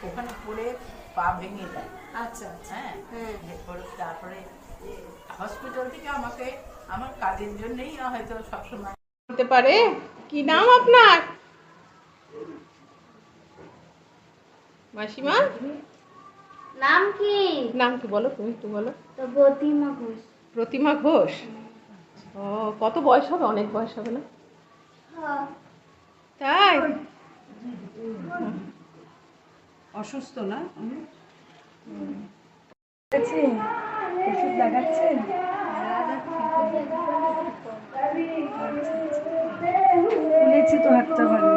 ওখানে পড়ে পা ভেঙে যায়। আচ্ছা আচ্ছা। হ্যাঁ, তারপরে হসপিটাল থেকে আমাকে আমার কাজের জন্যই হয়তো সবসময় হতে পারে। কি নাম আপনার মাসিমা? নাম কি? নাম কি বলো, তুমি একটু বলো। প্রতিমা ঘোষ। প্রতিমা ঘোষ। ও, কত বয়স হবে? অনেক বয়স হবে না? তাই? অসুস্থ না? ওষুধ লাগাচ্ছেন? ফুলেছে তো হাতটা ভালো।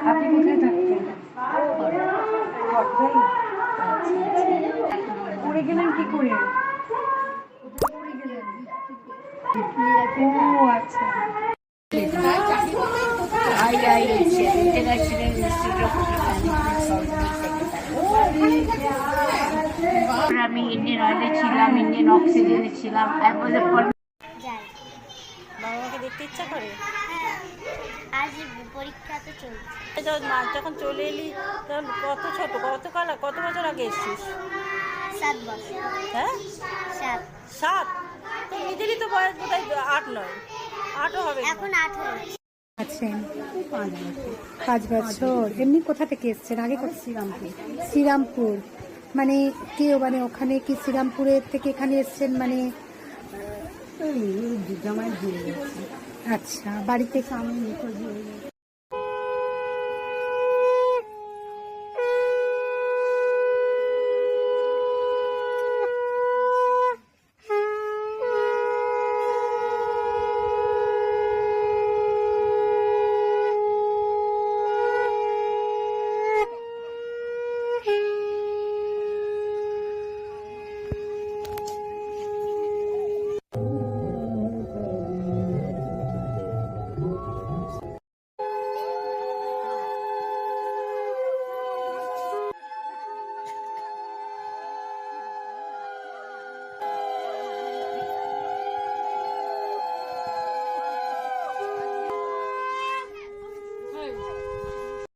আপনি কোথায় থাকতেন? পড়ে গেলেন কি করে? ও আচ্ছা। আমি ইন্ডিয়ান অয়েলে ছিলাম, ইন্ডিয়ান অক্সিজেনে ছিলাম। বাবাকে দেখতে ইচ্ছা করে? আজ পরীক্ষা তো চলছে। যখন চলে এলি তখন কত ছোট, কত বছর আগে এসছিস? 7 বছর। হ্যাঁ, 7। 7। তো নিজেরই তো বয়স বোধ হয় 8 নয়, 8ও হবে। এখন 8 হয়েছে। আছেন 5 বছর। এমনি কোথা থেকে এসছেন? আগে শ্রীরামপুর। মানে কেউ মানে ওখানে কি শ্রীরামপুরের থেকে এখানে এসছেন? মানে জামাই দিয়ে গেছে। আচ্ছা, বাড়িতে